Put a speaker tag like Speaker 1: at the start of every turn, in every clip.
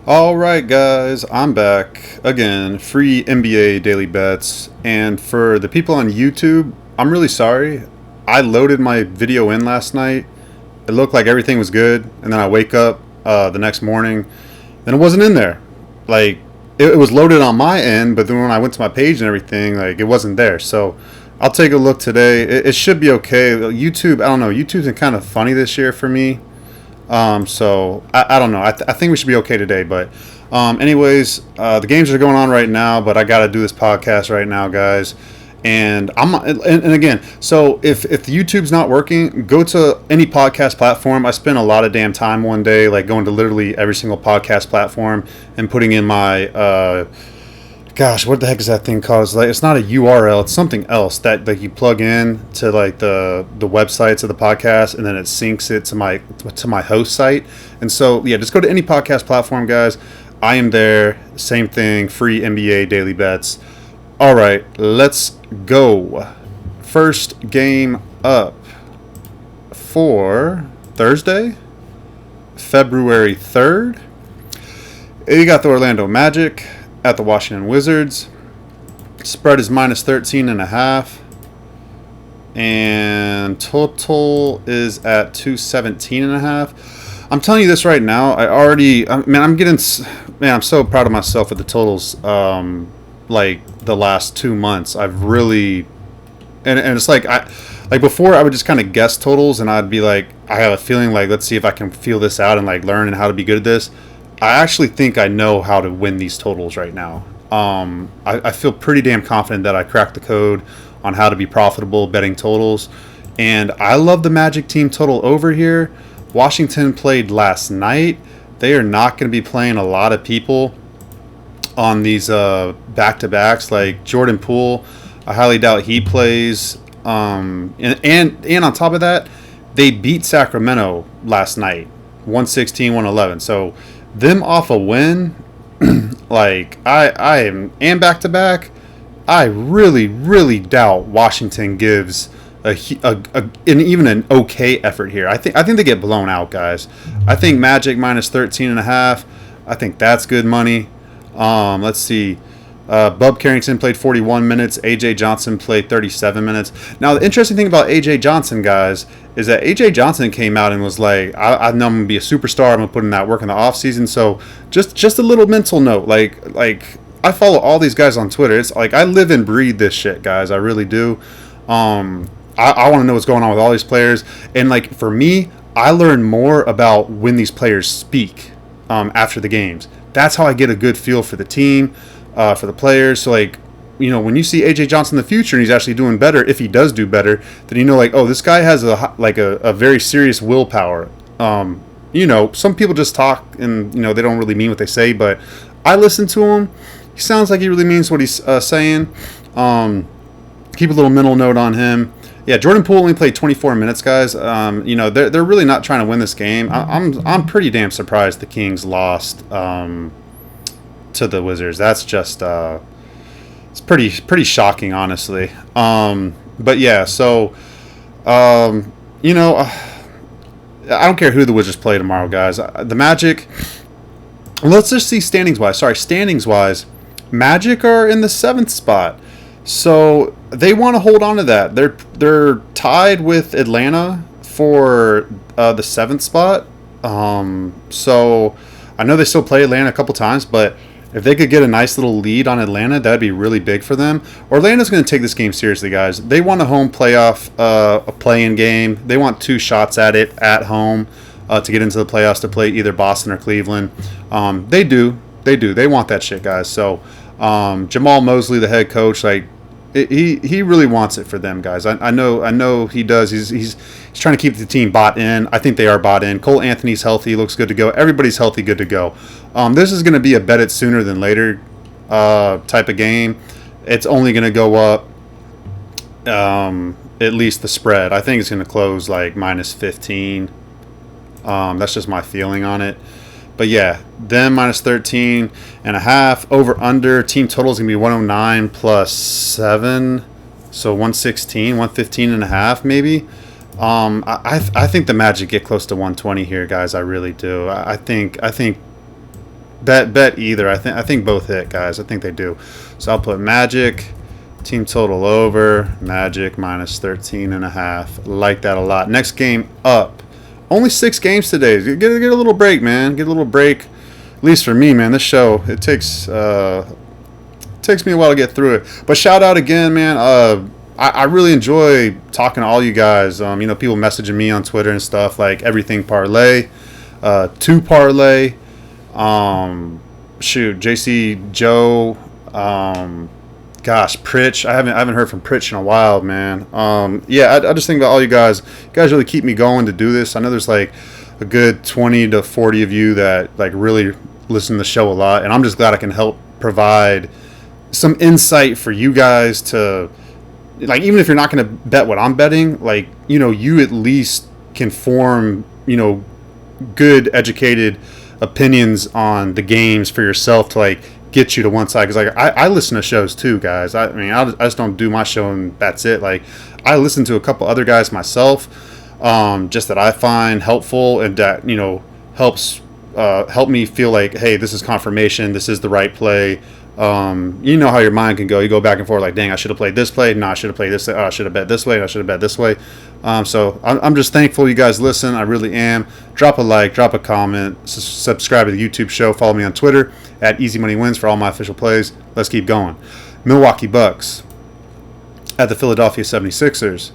Speaker 1: All right, guys, I'm back again. Free NBA daily bets. And for the people on YouTube, I'm really sorry. I loaded my video in last night. It looked like everything was good, and then I wake up the next morning, and it wasn't in there. Like it was loaded on my end, but then when I went to my page and everything, like it wasn't there. So I'll take a look today. It should be okay. YouTube, I don't know. YouTube's been kind of funny this year for me. So I don't know. I think we should be okay today. But anyways, the games are going on right now, but I got to do this podcast right now, guys. And again, so if YouTube's not working, go to any podcast platform. I spent a lot of damn time one day, like going to literally every single podcast platform and putting in my gosh, what the heck is that thing called? It's not a URL. It's something else that like you plug in to like the websites of the podcast, and then it syncs it to my host site. And so yeah, just go to any podcast platform, guys. I am there. Same thing. Free NBA daily bets. All right, let's go. First game up for Thursday, February 3rd. You got the Orlando Magic at the Washington Wizards. Spread is minus 13.5. And total is at 217.5. I'm telling you this right now. I'm so proud of myself with the totals. Like the last 2 months, I've really, and it's like before I would just kind of guess totals, and I'd be like, I have a feeling like, let's see if I can feel this out and like learn and how to be good at this. I actually think I know how to win these totals right now. I feel pretty damn confident that I cracked the code on how to be profitable betting totals. And I love the Magic team total over here. Washington played last night. They are not going to be playing a lot of people on these back-to-backs. Like Jordan Poole, I highly doubt he plays. And on top of that, they beat Sacramento last night, 116-111. So them off a win, like I am, and back to back, I really doubt Washington gives even an okay effort here. I think they get blown out, guys. I think Magic minus 13.5. I think that's good money. Let's see. Bub Carrington played 41 minutes. A.J. Johnson played 37 minutes. Now, the interesting thing about A.J. Johnson, guys, is that A.J. Johnson came out and was like, I know I'm going to be a superstar. I'm going to put in that work in the offseason. So just a little mental note. Like I follow all these guys on Twitter. It's like I live and breathe this shit, guys. I really do. I want to know what's going on with all these players. And, like, for me, I learn more about when these players speak after the games. That's how I get a good feel for the team, for the players. So, like, you know, when you see A.J. Johnson in the future and he's actually doing better, if he does do better, then you know, like, oh, this guy has a very serious willpower. You know, some people just talk and, you know, they don't really mean what they say, but I listen to him. He sounds like he really means what he's saying. Keep a little mental note on him. Yeah, Jordan Poole only played 24 minutes, guys. You know, they're really not trying to win this game. I'm pretty damn surprised the Kings lost to the Wizards. That's just it's pretty shocking, honestly. But yeah, so you know, I don't care who the Wizards play tomorrow, guys. The Magic. Let's just see standings wise. Sorry, standings wise, Magic are in the 7th spot. So they want to hold on to that. They're tied with Atlanta for the 7th spot. So I know they still play Atlanta a couple times, but if they could get a nice little lead on Atlanta, that'd be really big for them. Orlando's going to take this game seriously, guys. They want a home playoff, a play-in game. They want 2 shots at it at home to get into the playoffs to play either Boston or Cleveland. They do. They want that shit, guys. So Jamal Mosley, the head coach, like, he really wants it for them, guys. I know he does. He's trying to keep the team bought in. I think they are bought in. Cole Anthony's healthy, looks good to go. Everybody's healthy, good to go. This is going to be a bet it sooner than later type of game. It's only going to go up at least the spread. I think it's going to close like minus 15. That's just my feeling on it. But yeah, them minus 13.5. Over under team total is gonna be 109 plus 7, so 116, 115.5 maybe. I think the Magic get close to 120 here, guys. I really do. I think Bet either. I think both hit, guys. I think they do. So I'll put Magic, team total over, Magic minus 13.5. Like that a lot. Next game up. Only 6 games today. Get a little break, man. Get a little break. At least for me, man. This show, it takes me a while to get through it. But shout out again, man. I really enjoy talking to all you guys. People messaging me on Twitter and stuff, like Everything Parlay, 2 Parlay, JC Joe, Pritch. I haven't heard from Pritch in a while, man. I just think about all you guys. You guys really keep me going to do this. I know there's like a good 20 to 40 of you that like really listen to the show a lot, and I'm just glad I can help provide some insight for you guys to, like, even if you're not going to bet what I'm betting, like, you at least can form, good educated opinions on the games for yourself to like get you to one side. Because like I listen to shows too, guys. I just don't do my show and that's it. Like, I listen to a couple other guys myself, just that I find helpful and that help me feel like, hey, this is confirmation, this is the right play. You know how your mind can go. You go back and forth like, dang, I should have played this play. No, I should have played this. I should have bet this way. I should have bet this way. So I'm just thankful you guys listen. I really am. Drop a like, drop a comment, subscribe to the YouTube show. Follow me on Twitter at Easy Money Wins for all my official plays. Let's keep going. Milwaukee Bucks at the Philadelphia 76ers.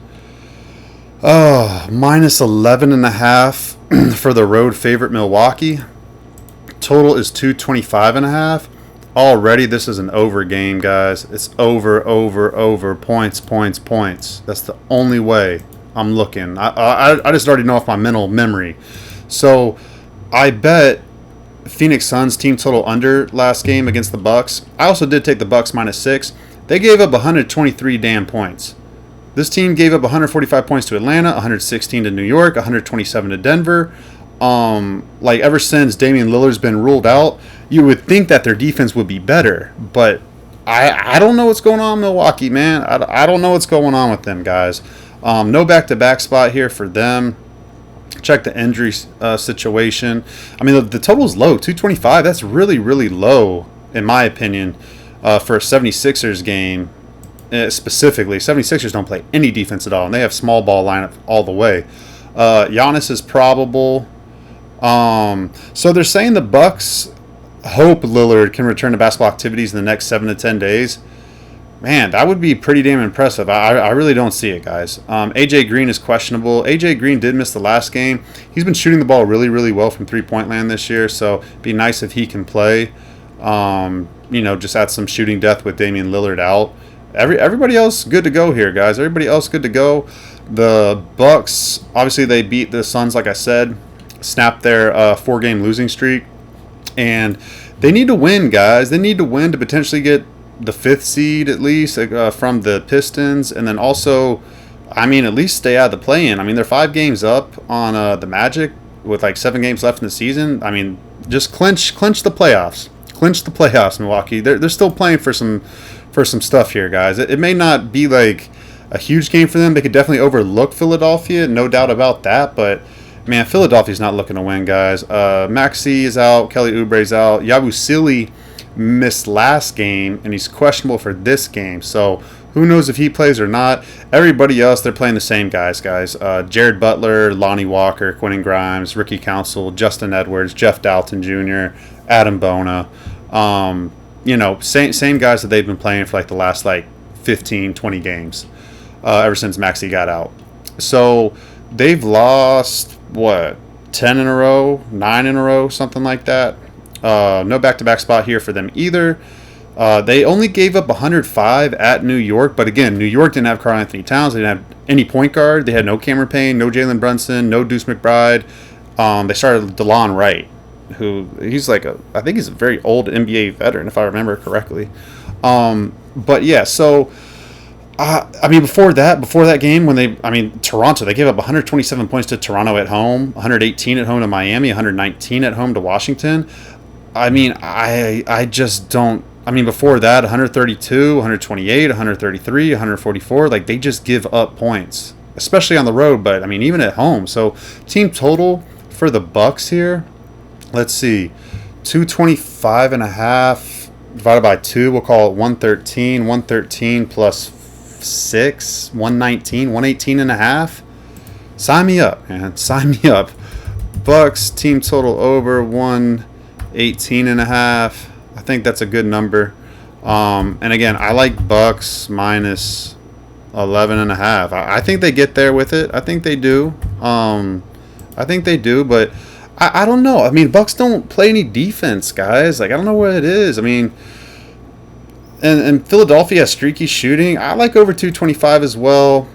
Speaker 1: Minus 11.5 for the road favorite Milwaukee. Total is 225.5. Already, this is an over game, guys. It's over, points. That's the only way I'm looking. I just already know off my mental memory. So, I bet Phoenix Suns team total under last game against the Bucks. I also did take the Bucks minus 6. They gave up 123 damn points. This team gave up 145 points to Atlanta, 116 to New York, 127 to Denver. Ever since Damian Lillard's been ruled out, you would think that their defense would be better, but I don't know what's going on in Milwaukee, man. I don't know what's going on with them, guys. No back-to-back spot here for them. Check the injury situation. I mean, the total's low, 225. That's really, really low, in my opinion, for a 76ers game. Specifically, 76ers don't play any defense at all, and they have small ball lineup all the way. Giannis is probable. So they're saying the Bucks hope Lillard can return to basketball activities in the next 7 to 10 days. Man, that would be pretty damn impressive. I really don't see it, guys. AJ Green is questionable. AJ Green did miss the last game. He's been shooting the ball really, really well from three-point land this year, so it'd be nice if he can play. Just add some shooting depth with Damian Lillard out. Everybody else good to go here, guys. Everybody else good to go. The Bucks, obviously they beat the Suns, like I said, snapped their 4-game losing streak. And they need to win, guys. They need to win to potentially get the 5th seed at least from the Pistons. And then also, at least stay out of the play-in. They're 5 games up on the Magic with like 7 games left in the season. Just clinch the playoffs. Clinch the playoffs, Milwaukee. They're still playing for some stuff here, guys. It may not be like a huge game for them. They could definitely overlook Philadelphia, no doubt about that. But man, Philadelphia's not looking to win, guys. Maxey is out. Kelly Oubre's out. Yabusele missed last game, and he's questionable for this game. So who knows if he plays or not. Everybody else, they're playing the same guys. Jared Butler, Lonnie Walker, Quentin Grimes, Ricky Council, Justin Edwards, Jeff Dalton Jr., Adam Bona. Same guys that they've been playing for like the last 15, 20 games ever since Maxey got out. So they've lost, 10 in a row, 9 in a row, something like that. No back-to-back spot here for them either. They only gave up 105 at New York, but again, New York didn't have Karl-Anthony Towns. They didn't have any point guard. They had no Cameron Payne, no Jalen Brunson, no Deuce McBride. They started DeLon Wright, he's I think he's a very old NBA veteran, if I remember correctly. But yeah, so before that game, Toronto, they gave up 127 points to Toronto at home, 118 at home to Miami, 119 at home to Washington. I just don't. Before that, 132, 128, 133, 144. They just give up points, especially on the road. But even at home. So team total for the Bucks here. Let's see, 225.5 divided by 2, we'll call it 113. 113 plus 6, 119, 118.5. Sign me up, man. Sign me up. Bucks team total over 118.5. I think that's a good number. And again, I like Bucks minus 11.5. I think they get there with it. I think they do. But I don't know. I mean, Bucks don't play any defense, guys. Like, I don't know what it is. I mean, and Philadelphia has streaky shooting. I like over 225 as well.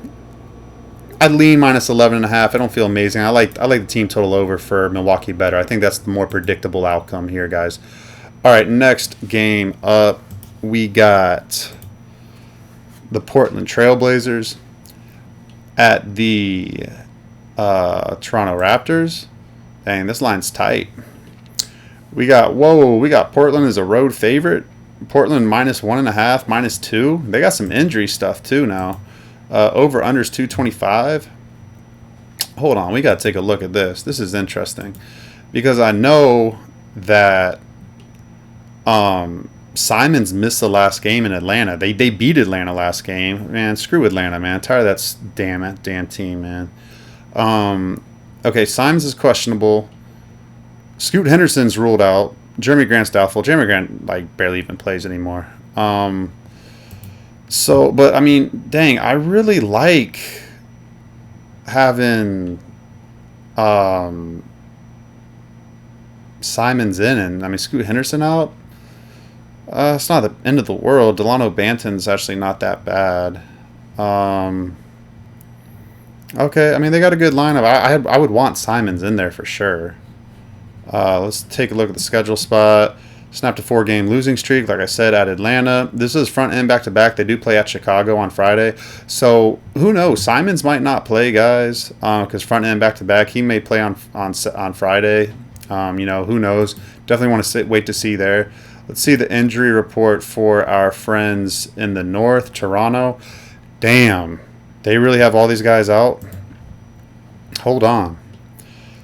Speaker 1: I'd lean minus 11.5. I don't feel amazing. I like the team total over for Milwaukee better. I think that's the more predictable outcome here, guys. All right, next game up, we got the Portland Trailblazers at the Toronto Raptors. Dang, this line's tight. We got Portland as a road favorite. Portland minus 1.5, minus 2. They got some injury stuff too now. Over unders 225. Hold on, we got to take a look at this. This is interesting because I know that Simons missed the last game in Atlanta. They beat Atlanta last game. Man, screw Atlanta, man. I'm tired of that damn team, man. Okay, Simons is questionable. Scoot Henderson's ruled out. Jeremy Grant's doubtful. Jeremy Grant barely even plays anymore. So, but I mean, dang, I really like having Simons in, and I mean Scoot Henderson out. It's not the end of the world. Delano Banton's actually not that bad. Okay, I mean they got a good lineup. I would want Simons in there for sure. Let's take a look at the schedule spot. Snapped a 4-game losing streak, like I said, at Atlanta. This is front end back-to-back. They do play at Chicago on Friday. So, who knows? Simons might not play, guys, because front end back-to-back. He may play on Friday. Who knows? Definitely want to wait to see there. Let's see the injury report for our friends in the North, Toronto. Damn. They really have all these guys out? Hold on.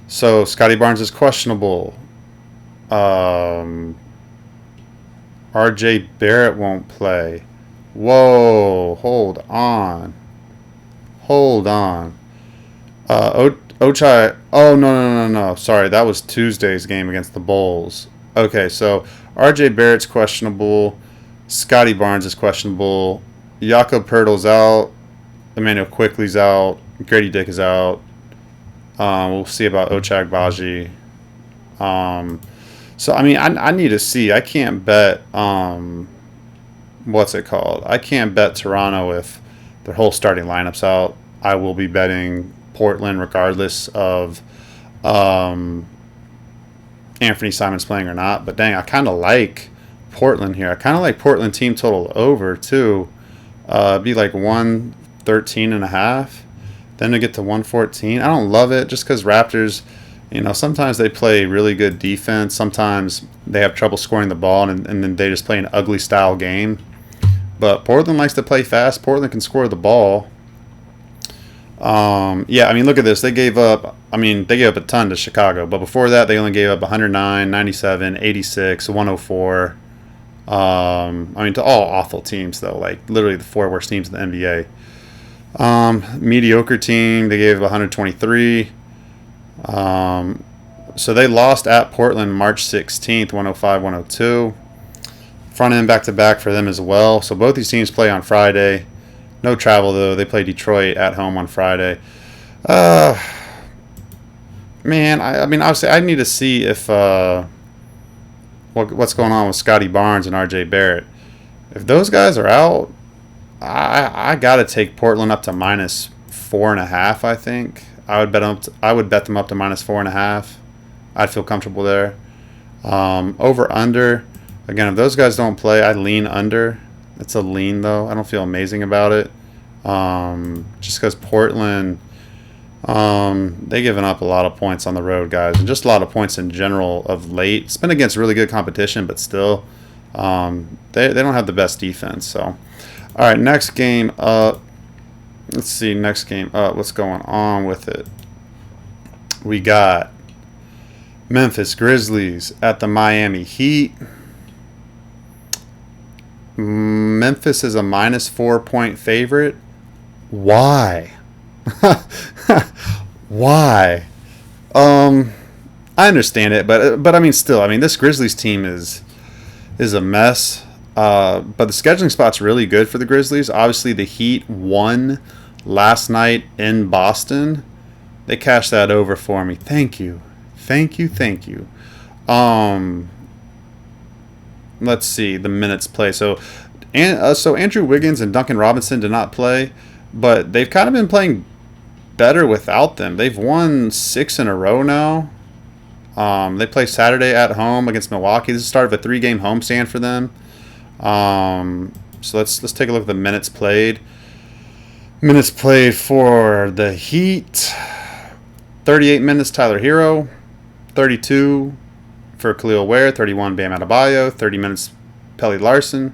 Speaker 1: So, Scotty Barnes is questionable. RJ Barrett won't play. Whoa, hold on. Ochai. Oh, no. Sorry, that was Tuesday's game against the Bulls. Okay, so RJ Barrett's questionable. Scotty Barnes is questionable. Jakob Poeltl's out. Emmanuel Quickley's out. Grady Dick is out. We'll see about Ochai Agbaji. So, I mean, I need to see. I can't bet, what's it called? I can't bet Toronto if their whole starting lineup's out. I will be betting Portland regardless of Anthony Simons playing or not. But, dang, I kind of like Portland here. I kind of like Portland team total over, too. Be like 113.5. Then to get to 114. I don't love it just because Raptors... sometimes they play really good defense. Sometimes they have trouble scoring the ball, and then they just play an ugly style game. But Portland likes to play fast. Portland can score the ball. Yeah, I mean, look at this. They gave up a ton to Chicago. But before that, they only gave up 109, 97, 86, 104. To all awful teams, though. Like, literally the 4 worst teams in the NBA. Mediocre team, they gave up 123. So they lost at Portland March 16th, 105-102. Front end back-to-back for them as well. So both these teams play on Friday. No travel, though. They play Detroit at home on Friday. Man, I mean, obviously, I need to see if what's going on with Scotty Barnes and RJ Barrett. If those guys are out, I got to take Portland up to minus 4.5, I think. I would bet them up to minus 4.5. I'd feel comfortable there. Over under. Again, if those guys don't play, I'd lean under. It's a lean though. I don't feel amazing about it. Just because Portland, they given up a lot of points on the road, guys, and just a lot of points in general of late. It's been against really good competition, but still, they don't have the best defense. So, all right, next game up. Let's see, next game up. What's going on with it? We got Memphis Grizzlies at the Miami Heat. Memphis is a -4 point favorite. Why? Why? I understand it, but I mean, still, I mean, this Grizzlies team is a mess. But the scheduling spot's really good for the Grizzlies. Obviously, the Heat won last night in Boston. They cashed that over for me. Thank you, thank you, thank you. Um, let's see the minutes play. So Andrew Wiggins and Duncan Robinson did not play, but they've kind of been playing better without them. They've won 6 in a row now. They play Saturday at home against Milwaukee. This is the start of a 3-game homestand for them. So let's take a look at the minutes played. Minutes played for the Heat: 38 minutes Tyler Hero, 32 for Khalil Ware, 31 Bam Adebayo, 30 minutes Pelly Larson,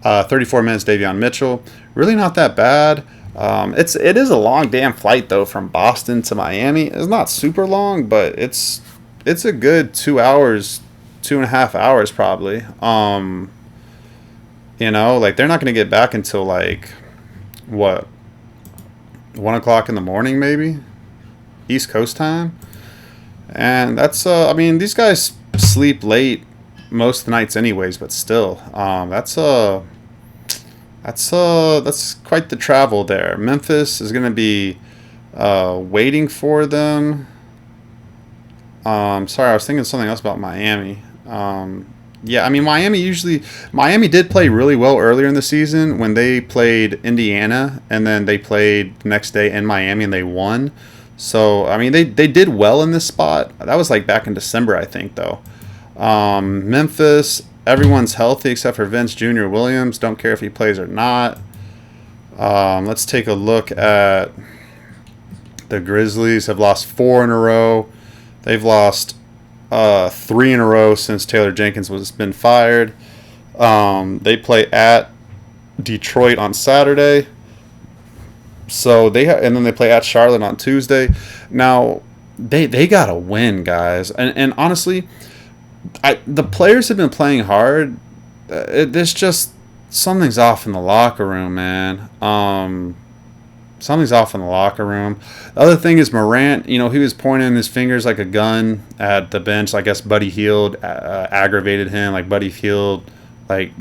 Speaker 1: 34 minutes Davion Mitchell. Really not that bad. It is a long damn flight though from Boston to Miami. It's not super long, but it's a good 2 hours, 2.5 hours probably. Like they're not going to get back until like what, 1 o'clock in the morning maybe, East Coast time, and that's I mean, these guys sleep late most of the nights anyways, but still, that's quite the travel there. Memphis is going to be waiting for them. Sorry, I was thinking something else about Miami. Yeah, I mean, Miami did play really well earlier in the season when they played Indiana, and then they played the next day in Miami and they won. So, I mean, they did well in this spot. That was like back in December, I think, though. Memphis, everyone's healthy except for Vince Jr. Williams. Don't care if he plays or not. Let's take a look at the Grizzlies. Have lost 4 in a row. They've lost 3 in a row since Taylor Jenkins has been fired. They play at Detroit on Saturday. So and then they play at Charlotte on Tuesday. Now they gotta win, guys. And honestly, the players have been playing hard. There's just something's off in the locker room, man. Something's off in the locker room. The other thing is Morant. He was pointing his fingers like a gun at the bench. I guess Buddy Hield aggravated him. Like Buddy Hield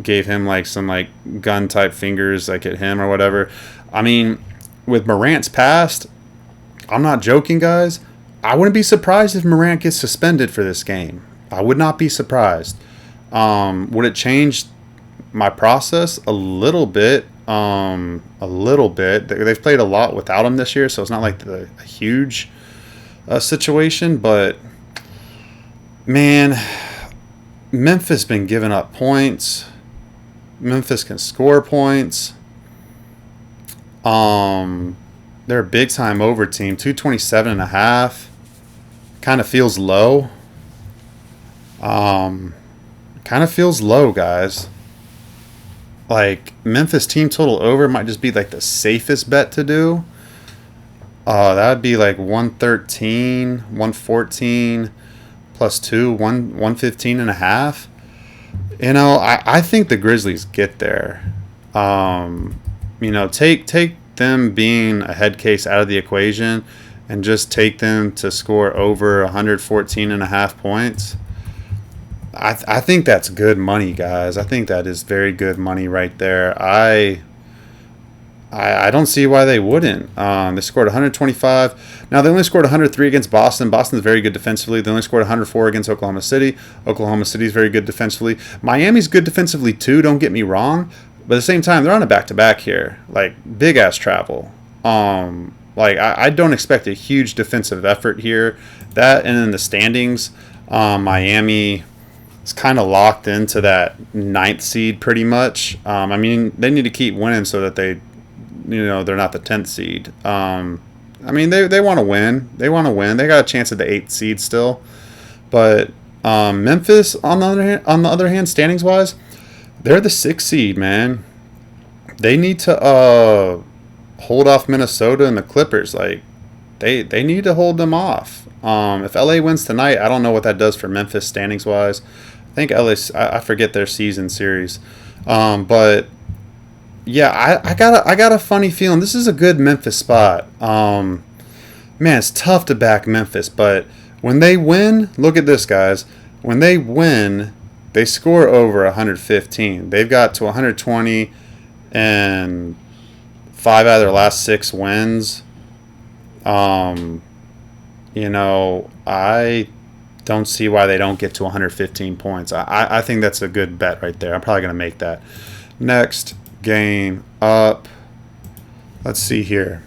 Speaker 1: gave him some gun type fingers at him or whatever. I mean, with Morant's past, I'm not joking, guys. I wouldn't be surprised if Morant gets suspended for this game. I would not be surprised. Would it change my process a little bit? A little bit. They've played a lot without him this year, so it's not like a huge situation. But man, Memphis been giving up points. Memphis can score points. They're a big time over team. 227.5. Kind of feels low. Kind of feels low, guys. Memphis team total over might just be the safest bet to do. That would be 113, 114 plus 2, 115.5. I think the Grizzlies get there. Take them being a head case out of the equation and just take them to score over 114.5 points. I think that's good money, guys. I think that is very good money right there. I don't see why they wouldn't. They scored 125. Now, they only scored 103 against Boston. Boston's very good defensively. They only scored 104 against Oklahoma City. Oklahoma City's very good defensively. Miami's good defensively too, don't get me wrong. But at the same time, they're on a back-to-back here. Big-ass travel. I don't expect a huge defensive effort here. That, and in the standings, Miami... it's kind of locked into that 9th seed pretty much. I mean, they need to keep winning so that they're not the 10th seed. I mean, they want to win. They want to win. They got a chance at the 8th seed still. But Memphis, on the other hand, standings wise, they're the 6th seed, man. They need to hold off Minnesota and the Clippers. they need to hold them off. If LA wins tonight, I don't know what that does for Memphis standings wise. I think LA, I forget their season series, but yeah, I got a funny feeling this is a good Memphis spot. Man, it's tough to back Memphis, but when they win, look at this, guys. When they win, they score over 115. They've got to 120 and 5 out of their last 6 wins. You know, I don't see why they don't get to 115 points. I think that's a good bet right there. I'm probably going to make that. Next game up. Let's see here.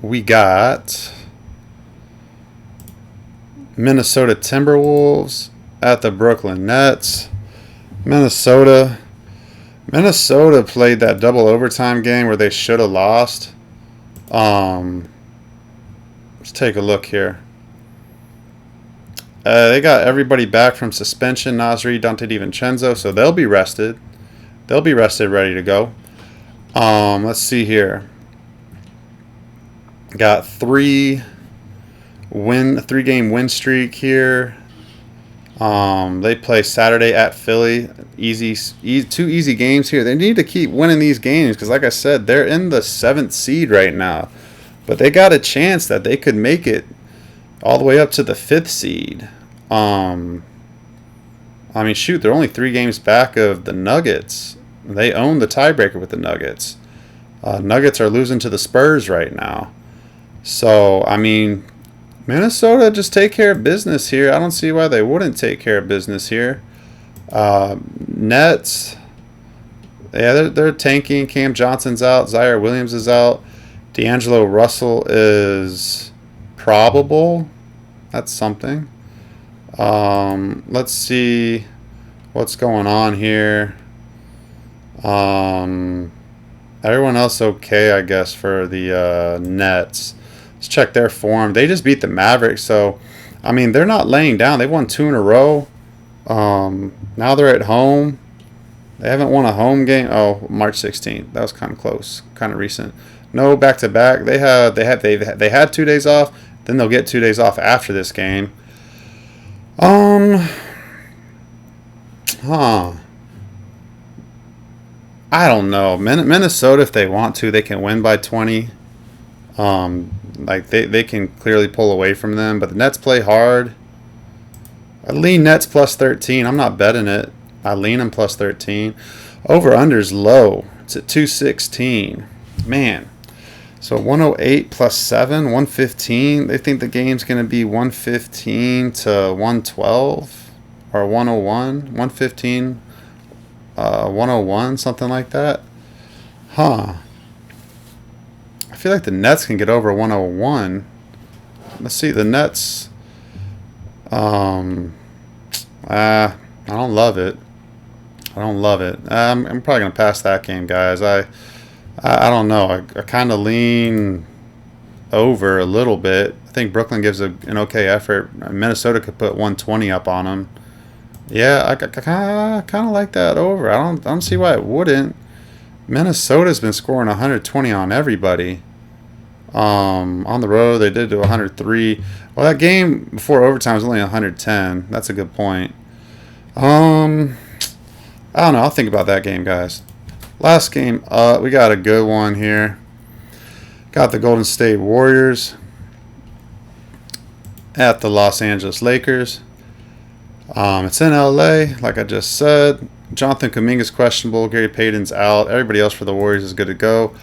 Speaker 1: We got Minnesota Timberwolves at the Brooklyn Nets. Minnesota played that double overtime game where they should have lost. Let's take a look here. They got everybody back from suspension, Nasri, Dante DiVincenzo, so they'll be rested. They'll be rested, ready to go. Let's see here. Got 3-game win streak here. They play Saturday at Philly. Two easy games here. They need to keep winning these games because, like I said, they're in the 7th seed right now. But they got a chance that they could make it all the way up to the 5th seed. I mean, shoot, they're only 3 games back of the Nuggets. They own the tiebreaker with the Nuggets. Nuggets are losing to the Spurs right now. So, I mean, Minnesota just take care of business here. I don't see why they wouldn't take care of business here. Nets, yeah, they're tanking. Cam Johnson's out. Zaire Williams is out. D'Angelo Russell is probable. That's something. Let's see what's going on here. Everyone else okay, I guess, for the Nets. Let's check their form. They just beat the Mavericks, so I mean they're not laying down. They won 2 in a row. Now they're at home. They haven't won a home game. Oh, March 16th. That was kind of close, kind of recent. No back to back. They had 2 days off. Then they'll get 2 days off after this game. I don't know. Minnesota, if they want to, they can win by 20. Like they can clearly pull away from them, but the Nets play hard. I lean Nets plus 13. I'm not betting it. I lean them plus 13. Over under's low. It's at 216. Man. So 108 plus 7, 115. They think the game's going to be 115 to 112 or 101, 115, 101, something like that. Huh. I feel like the Nets can get over 101. Let's see, the Nets. I don't love it. I'm probably going to pass that game, guys. I don't know. I kind of lean over a little bit. I think Brooklyn gives an okay effort. Minnesota could put 120 up on them. Yeah, I kind of like that over. I don't see why it wouldn't. Minnesota's been scoring 120 on everybody. On the road, they did to 103. Well, that game before overtime was only 110. That's a good point. I don't know. I'll think about that game, guys. Last game up, we got a good one here. Got the Golden State Warriors at the Los Angeles Lakers. It's in LA, like I just said. Jonathan Kuminga's questionable. Gary Payton's out. Everybody else for the Warriors is good to go.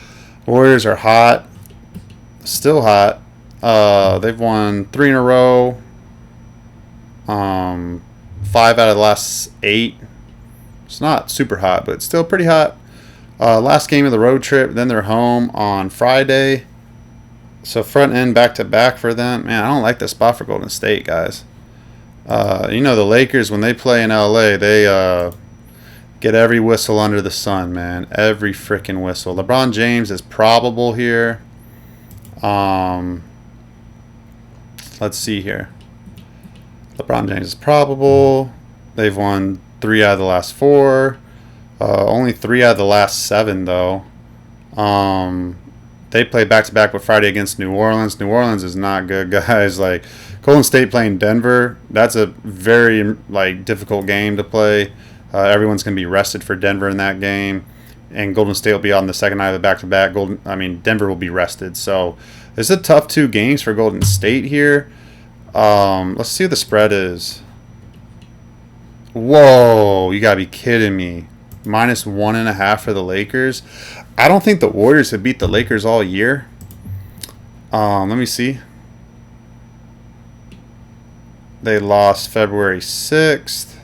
Speaker 1: Warriors are hot. Still hot. They've won 3 in a row. 5 out of the last 8. It's not super hot, but it's still pretty hot. Last game of the road trip, then they're home on Friday. So front end back to back for them. Man, I don't like the spot for Golden State, guys. You know, the Lakers, when they play in LA, they get every whistle under the sun, man. Every freaking whistle. LeBron James is probable here. Let's see here. LeBron James is probable. They've won 3 out of the last 4. Only 3 out of the last 7, though. They they play back to back with Friday against New Orleans. New Orleans is not good, guys. Like Golden State playing Denver, that's a very like difficult game to play. Everyone's gonna be rested for Denver in that game, and Golden State will be on the second night of the back to back. Denver will be rested. So it's a tough 2 games for Golden State here. Let's see what the spread is. Whoa, you gotta be kidding me. -1.5 for the Lakers. I don't think the Warriors have beat the Lakers all year. Let me see. They lost February 6th.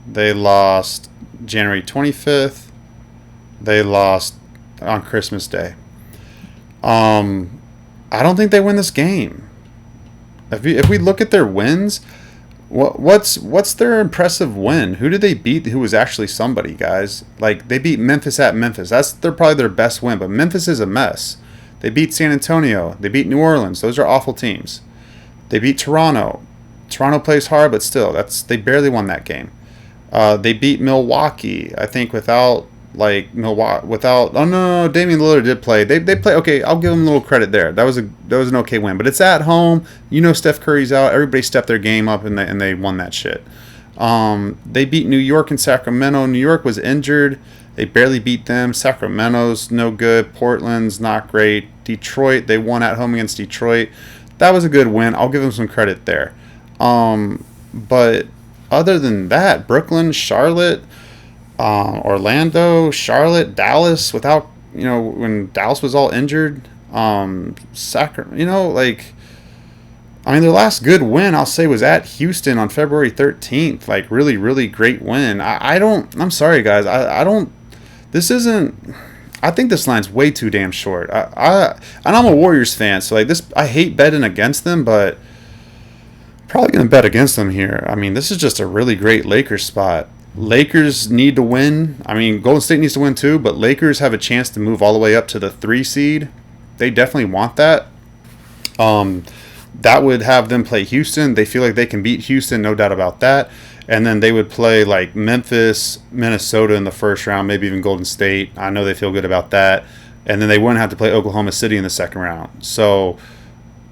Speaker 1: They lost January 25th. They lost on Christmas Day. I don't think they win this game. If we look at their wins, what's their impressive win? Who did they beat? Who was actually somebody, guys? Like they beat Memphis at Memphis. They're probably their best win. But Memphis is a mess. They beat San Antonio. They beat New Orleans. Those are awful teams. They beat Toronto. Toronto plays hard, but still, they barely won that game. They beat Milwaukee. I think without. Oh no, Damian Lillard did play. They play okay. I'll give them a little credit there. That was an okay win, but it's at home. Steph Curry's out. Everybody stepped their game up and they won that shit. They beat New York and Sacramento. New York was injured. They barely beat them. Sacramento's no good. Portland's not great. Detroit, they won at home against Detroit. That was a good win. I'll give them some credit there. But other than that, Brooklyn, Charlotte. Orlando, Charlotte, Dallas, without, when Dallas was all injured, Sacramento, their last good win, I'll say, was at Houston on February 13th. Like, really, really great win. I'm sorry, guys. I think this line's way too damn short. And I'm a Warriors fan, so, I hate betting against them, but probably going to bet against them here. This is just a really great Lakers spot. Lakers need to win. Golden State needs to win too, but Lakers have a chance to move all the way up to the 3 seed. They definitely want that. That would have them play Houston. They feel like they can beat Houston, no doubt about that. And then they would play Memphis, Minnesota in the first round, maybe even Golden State. I know they feel good about that. And then they wouldn't have to play Oklahoma City in the second round. So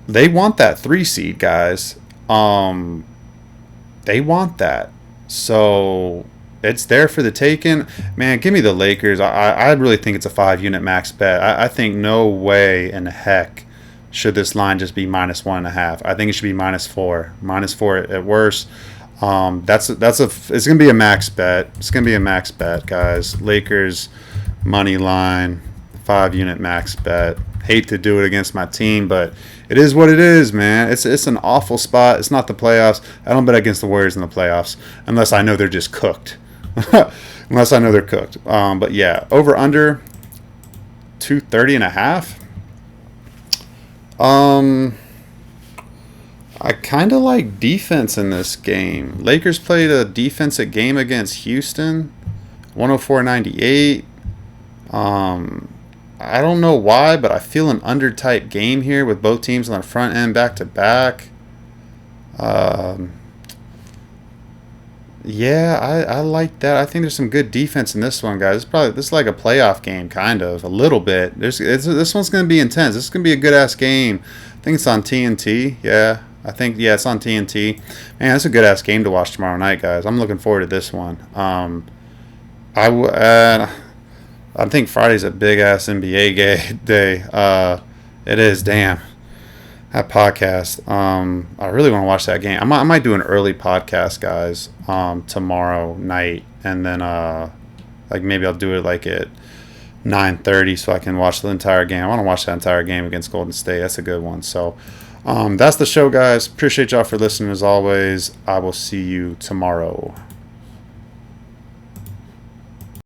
Speaker 1: they want that 3 seed, guys. They want that. So it's there for the taking. Man, give me the Lakers. I really think it's a 5-unit max bet. I think no way in heck should this line just be -1.5. I think it should be -4. -4 at worst. It's gonna be a max bet. It's gonna be a max bet, guys. Lakers money line, 5-unit max bet. Hate to do it against my team, but it is what it is, man. It's an awful spot. It's not the playoffs. I don't bet against the Warriors in the playoffs unless I know they're just cooked. Unless I know they're cooked. But yeah, over under 230.5. I kind of like defense in this game. Lakers played a defensive game against Houston, 104-98. I don't know why, but I feel an under-type game here with both teams on the front end back-to-back. Yeah, I like that. I think there's some good defense in this one, guys. This is like a playoff game, kind of, a little bit. This one's going to be intense. This is going to be a good-ass game. I think it's on TNT. Yeah, it's on TNT. Man, it's a good-ass game to watch tomorrow night, guys. I'm looking forward to this one. I think Friday's a big-ass NBA day. It is, damn. That podcast. I really want to watch that game. I might do an early podcast, guys, tomorrow night. And then, maybe I'll do it, at 9:30 so I can watch the entire game. I want to watch that entire game against Golden State. That's a good one. So, that's the show, guys. Appreciate y'all for listening, as always. I will see you tomorrow.